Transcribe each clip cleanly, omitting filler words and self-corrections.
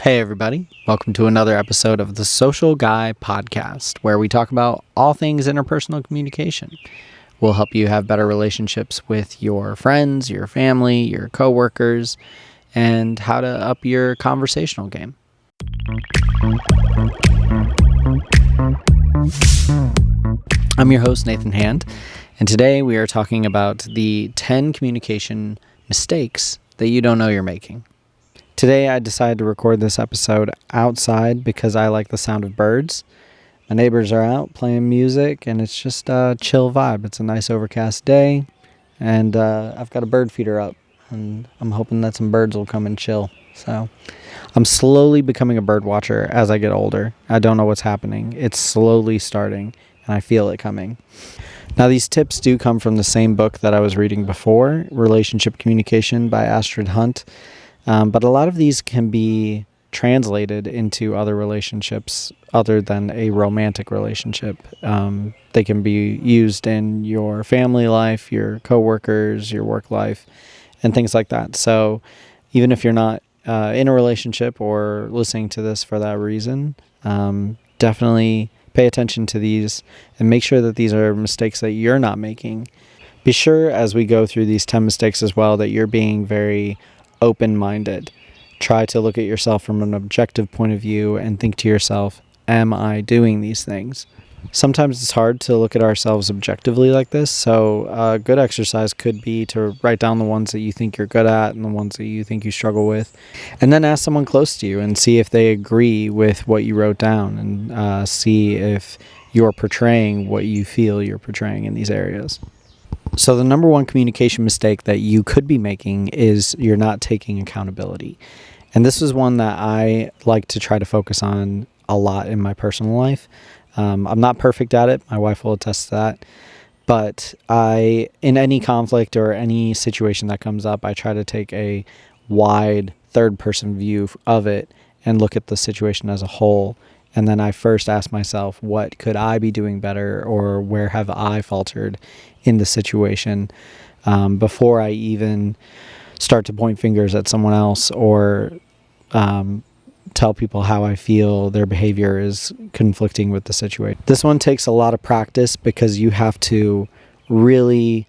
Hey everybody, welcome to another episode of the Social Guy Podcast, where we talk about all things interpersonal communication. We'll help you have better relationships with your friends, your family, your coworkers, and how to up your conversational game. I'm your host, Nathan Hand, and today we are talking about the 10 communication mistakes that you don't know you're making. Today I decided to record this episode outside because I like the sound of birds. My neighbors are out playing music and it's just a chill vibe. It's a nice overcast day and I've got a bird feeder up and I'm hoping that some birds will come and chill. So I'm slowly becoming a bird watcher as I get older. I don't know what's happening. It's slowly starting and I feel it coming. Now these tips do come from the same book that I was reading before, Relationship Communication by Astrid Hunt. But a lot of these can be translated into other relationships other than a romantic relationship. They can be used in your family life, your coworkers, your work life, and things like that. So even if you're not in a relationship or listening to this for that reason, definitely pay attention to these and make sure that these are mistakes that you're not making. Be sure as we go through these 10 mistakes as well that you're being very open-minded. Try to look at yourself from an objective point of view and think to yourself, am I doing these things? Sometimes it's hard to look at ourselves objectively like this, so a good exercise could be to write down the ones that you think you're good at and the ones that you think you struggle with, and then ask someone close to you and see if they agree with what you wrote down and see if you're portraying what you feel you're portraying in these areas. So the number one communication mistake that you could be making is you're not taking accountability. And this is one that I like to try to focus on a lot in my personal life. I'm not perfect at it. My wife will attest to that. But in any conflict or any situation that comes up, I try to take a wide third-person view of it and look at the situation as a whole. And then I first ask myself, what could I be doing better, or where have I faltered in the situation, before I even start to point fingers at someone else or tell people how I feel their behavior is conflicting with the situation. This one takes a lot of practice because you have to really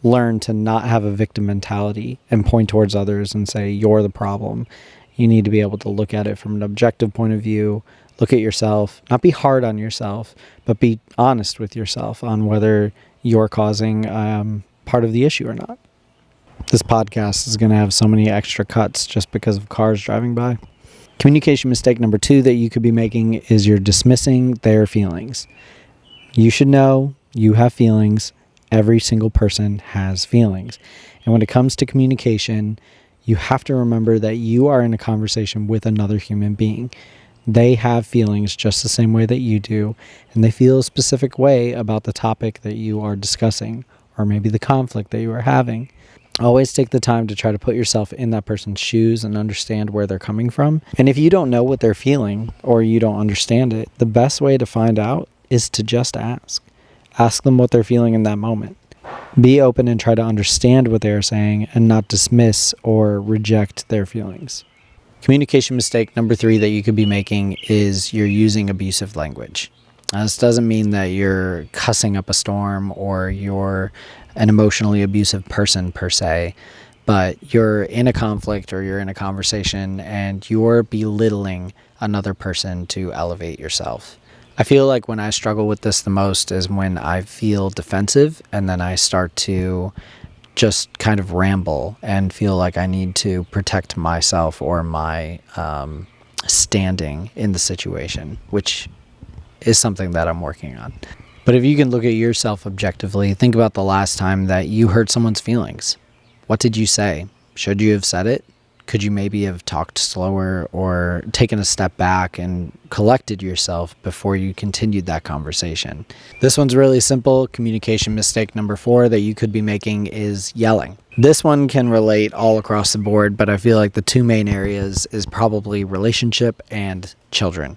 learn to not have a victim mentality and point towards others and say, you're the problem. You need to be able to look at it from an objective point of view. Look at yourself, not be hard on yourself, but be honest with yourself on whether you're causing part of the issue or not. This podcast is going to have so many extra cuts just because of cars driving by. Communication mistake number 2 that you could be making is you're dismissing their feelings. You should know you have feelings. Every single person has feelings. And when it comes to communication, you have to remember that you are in a conversation with another human being. They have feelings just the same way that you do, and they feel a specific way about the topic that you are discussing, or maybe the conflict that you are having. Always take the time to try to put yourself in that person's shoes and understand where they're coming from. And if you don't know what they're feeling, or you don't understand it, the best way to find out is to just ask. Ask them what they're feeling in that moment. Be open and try to understand what they're saying and not dismiss or reject their feelings. Communication mistake number 3 that you could be making is you're using abusive language. Now, this doesn't mean that you're cussing up a storm or you're an emotionally abusive person per se, but you're in a conflict or you're in a conversation and you're belittling another person to elevate yourself. I feel like when I struggle with this the most is when I feel defensive and then I start to just kind of ramble and feel like I need to protect myself or my standing in the situation, which is something that I'm working on. But if you can look at yourself objectively, think about the last time that you hurt someone's feelings. What did you say? Should you have said it? Could you maybe have talked slower or taken a step back and collected yourself before you continued that conversation? This one's really simple. Communication mistake number 4 that you could be making is yelling. This one can relate all across the board, but I feel like the 2 main areas is probably relationship and children.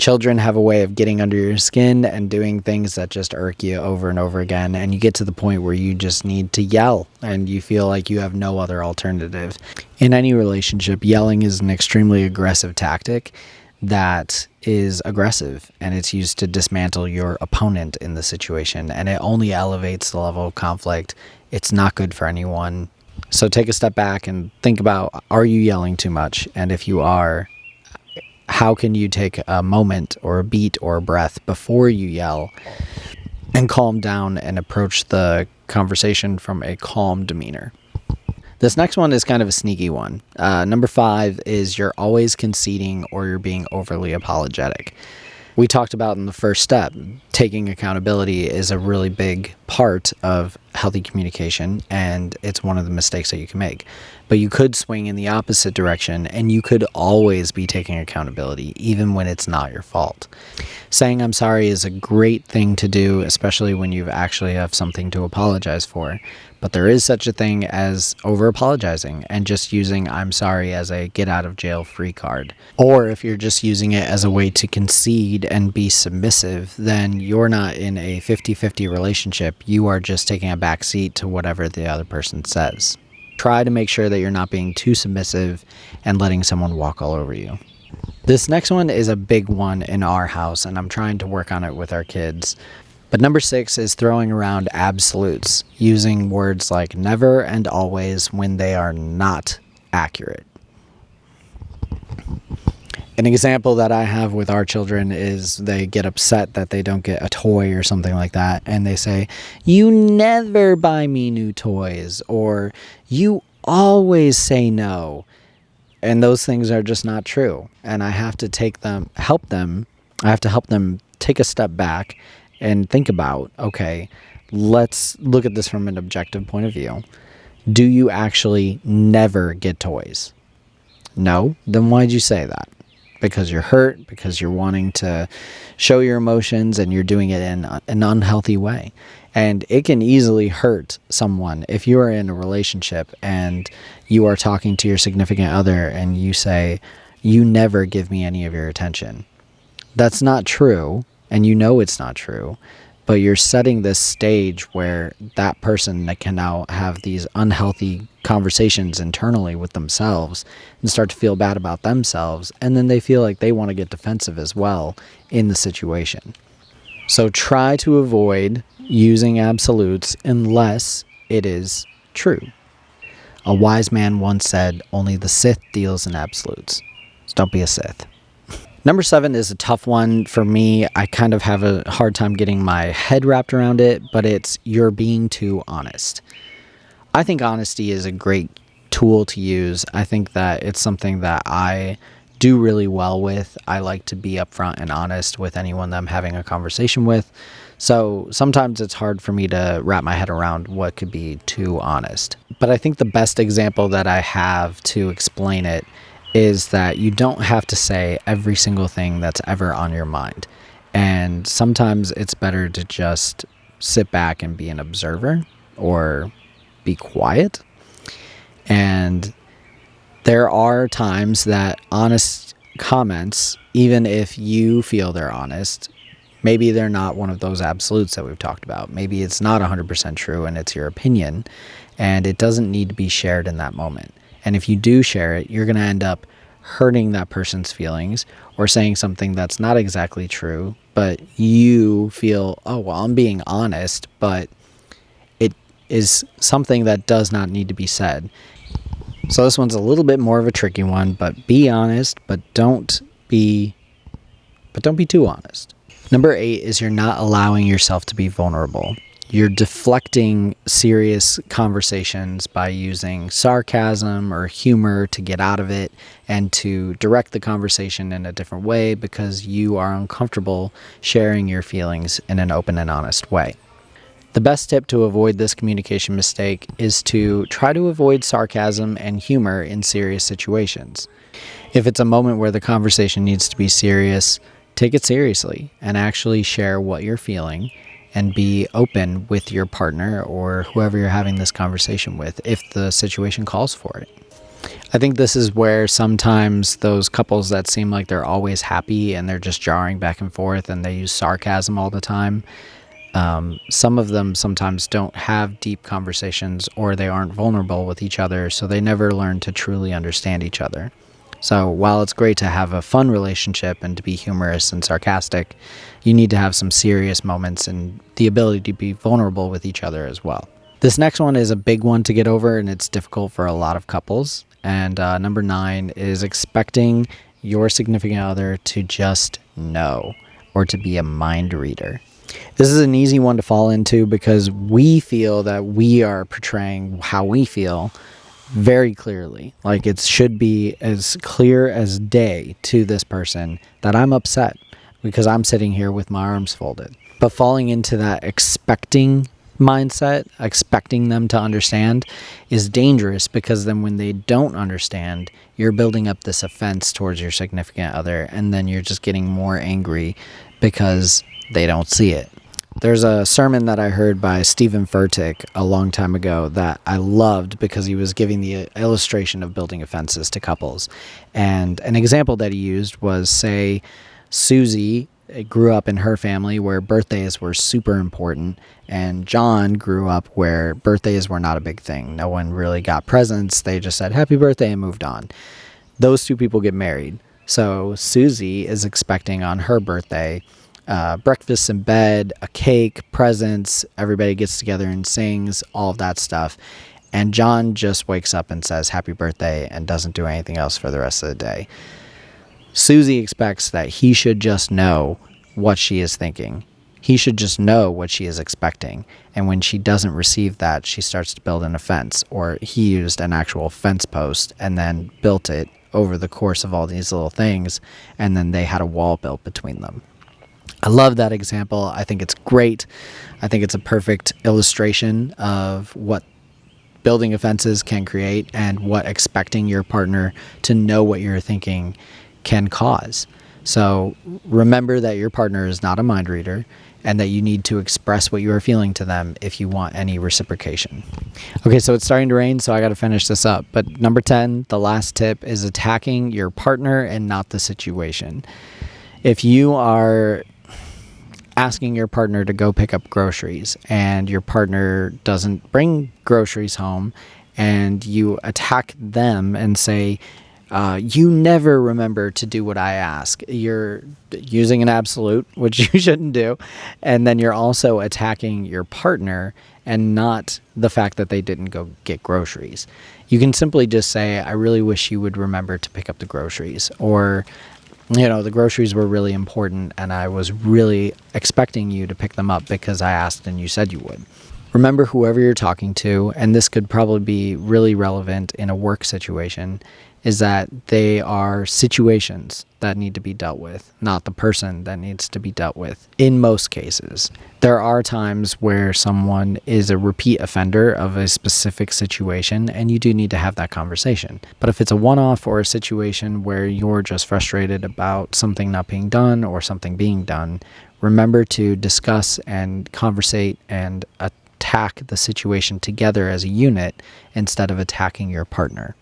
Children have a way of getting under your skin and doing things that just irk you over and over again. And you get to the point where you just need to yell and you feel like you have no other alternative. In any relationship, yelling is an extremely aggressive tactic that is aggressive, and it's used to dismantle your opponent in the situation, and it only elevates the level of conflict. It's not good for anyone. So take a step back and think about, are you yelling too much? And if you are, how can you take a moment or a beat or a breath before you yell and calm down and approach the conversation from a calm demeanor? This next one is kind of a sneaky one. Number 5 is you're always conceding or you're being overly apologetic. We talked about in the first step, taking accountability is a really big part of healthy communication, and it's one of the mistakes that you can make. But you could swing in the opposite direction, and you could always be taking accountability, even when it's not your fault. Saying I'm sorry is a great thing to do, especially when you actually have something to apologize for. But there is such a thing as over-apologizing and just using I'm sorry as a get-out-of-jail-free card. Or if you're just using it as a way to concede and be submissive, then you're not in a 50-50 relationship. You are just taking a back seat to whatever the other person says. Try to make sure that you're not being too submissive and letting someone walk all over you. This next one is a big one in our house, and I'm trying to work on it with our kids. But number 6 is throwing around absolutes, using words like never and always when they are not accurate. An example that I have with our children is they get upset that they don't get a toy or something like that, and they say, "You never buy me new toys," or "You always say no." And those things are just not true. And I have to help them take a step back and think about, okay, let's look at this from an objective point of view. Do you actually never get toys? No? Then why'd you say that? Because you're hurt, because you're wanting to show your emotions, and you're doing it in an unhealthy way. And it can easily hurt someone if you are in a relationship and you are talking to your significant other and you say, "You never give me any of your attention." That's not true, and you know it's not true, but you're setting this stage where that person can now have these unhealthy conversations internally with themselves and start to feel bad about themselves, and then they feel like they want to get defensive as well in the situation. So try to avoid using absolutes unless it is true. A wise man once said, "Only the Sith deals in absolutes." So don't be a Sith. Number 7 is a tough one for me. I kind of have a hard time getting my head wrapped around it, but it's you're being too honest. I think honesty is a great tool to use. I think that it's something that I do really well with. I like to be upfront and honest with anyone that I'm having a conversation with. So sometimes it's hard for me to wrap my head around what could be too honest. But I think the best example that I have to explain it is that you don't have to say every single thing that's ever on your mind. And sometimes it's better to just sit back and be an observer or be quiet. And there are times that honest comments, even if you feel they're honest, maybe they're not one of those absolutes that we've talked about. Maybe it's not 100% true and it's your opinion, and it doesn't need to be shared in that moment. And if you do share it, you're going to end up hurting that person's feelings or saying something that's not exactly true, but you feel, oh, well, I'm being honest, but it is something that does not need to be said. So this one's a little bit more of a tricky one, but be honest, but don't be too honest. Number 8 is you're not allowing yourself to be vulnerable. You're deflecting serious conversations by using sarcasm or humor to get out of it and to direct the conversation in a different way because you are uncomfortable sharing your feelings in an open and honest way. The best tip to avoid this communication mistake is to try to avoid sarcasm and humor in serious situations. If it's a moment where the conversation needs to be serious, take it seriously and actually share what you're feeling and be open with your partner or whoever you're having this conversation with if the situation calls for it. I think this is where sometimes those couples that seem like they're always happy and they're just jarring back and forth and they use sarcasm all the time, some of them sometimes don't have deep conversations, or they aren't vulnerable with each other, so they never learn to truly understand each other. So while it's great to have a fun relationship and to be humorous and sarcastic, you need to have some serious moments and the ability to be vulnerable with each other as well. This next one is a big one to get over, and it's difficult for a lot of couples. And number 9 is expecting your significant other to just know, or to be a mind reader. This is an easy one to fall into because we feel that we are portraying how we feel very clearly. Like it should be as clear as day to this person that I'm upset because I'm sitting here with my arms folded. But falling into that expecting mindset, expecting them to understand, is dangerous, because then when they don't understand, you're building up this offense towards your significant other, and then you're just getting more angry because they don't see it. There's a sermon that I heard by Stephen Furtick a long time ago that I loved because he was giving the illustration of building offenses to couples. And an example that he used was, say, Susie grew up in her family where birthdays were super important, and John grew up where birthdays were not a big thing. No one really got presents. They just said happy birthday and moved on. Those two people get married. So Susie is expecting on her birthday breakfast in bed, a cake, presents, everybody gets together and sings, all of that stuff. And John just wakes up and says happy birthday and doesn't do anything else for the rest of the day. Susie expects that he should just know what she is thinking. He should just know what she is expecting. And when she doesn't receive that, she starts to build an offense. Or he used an actual fence post and then built it over the course of all these little things. And then they had a wall built between them. I love that example. I think it's great. I think it's a perfect illustration of what building offenses can create and what expecting your partner to know what you're thinking can cause. So remember that your partner is not a mind reader, and that you need to express what you are feeling to them if you want any reciprocation. Okay, so it's starting to rain, so I got to finish this up. But number 10, the last tip, is attacking your partner and not the situation. If you are asking your partner to go pick up groceries and your partner doesn't bring groceries home, and you attack them and say, you never remember to do what I ask. You're using an absolute, which you shouldn't do. And then you're also attacking your partner and not the fact that they didn't go get groceries. You can simply just say, I really wish you would remember to pick up the groceries. Or, the groceries were really important and I was really expecting you to pick them up because I asked and you said you would. Remember, whoever you're talking to, and this could probably be really relevant in a work situation, is that they are situations that need to be dealt with, not the person that needs to be dealt with. In most cases, there are times where someone is a repeat offender of a specific situation, and you do need to have that conversation. But if it's a one-off or a situation where you're just frustrated about something not being done or something being done, remember to discuss and conversate and attack the situation together as a unit instead of attacking your partner.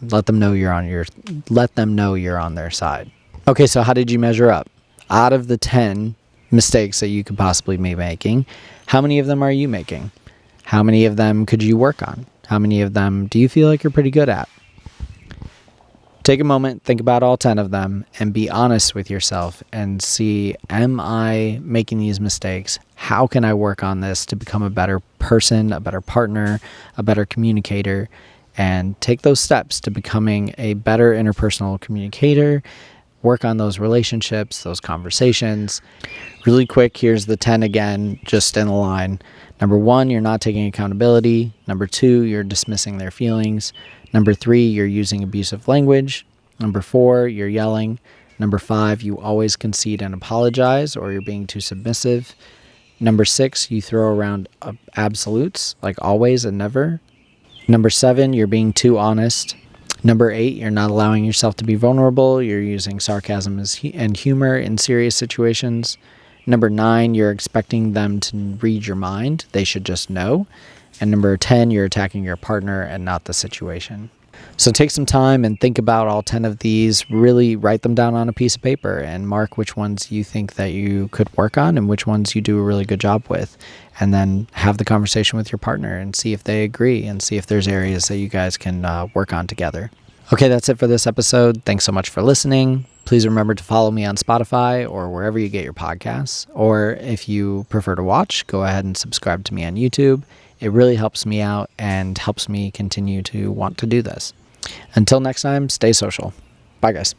Let them know you're on their side. Okay, so how did you measure up? Out of the 10 mistakes that you could possibly be making, how many of them are you making? How many of them could you work on? How many of them do you feel like you're pretty good at? Take a moment, think about all 10 of them, and be honest with yourself and see, am I making these mistakes? How can I work on this to become a better person, a better partner, a better communicator? And take those steps to becoming a better interpersonal communicator. Work on those relationships, those conversations. Really quick, here's the 10 again, just in a line. Number 1, you're not taking accountability. Number 2, you're dismissing their feelings. Number 3, you're using abusive language. Number 4, you're yelling. Number 5, you always concede and apologize, or you're being too submissive. Number 6, you throw around absolutes, like always and never. Number 7, you're being too honest. Number 8, you're not allowing yourself to be vulnerable. You're using sarcasm and humor in serious situations. Number 9, you're expecting them to read your mind. They should just know. And number 10, you're attacking your partner and not the situation. So take some time and think about all 10 of these. Really write them down on a piece of paper and mark which ones you think that you could work on and which ones you do a really good job with. And then have the conversation with your partner and see if they agree and see if there's areas that you guys can work on together. Okay, that's it for this episode. Thanks so much for listening. Please remember to follow me on Spotify or wherever you get your podcasts. Or if you prefer to watch, go ahead and subscribe to me on YouTube. It really helps me out and helps me continue to want to do this. Until next time, stay social. Bye, guys.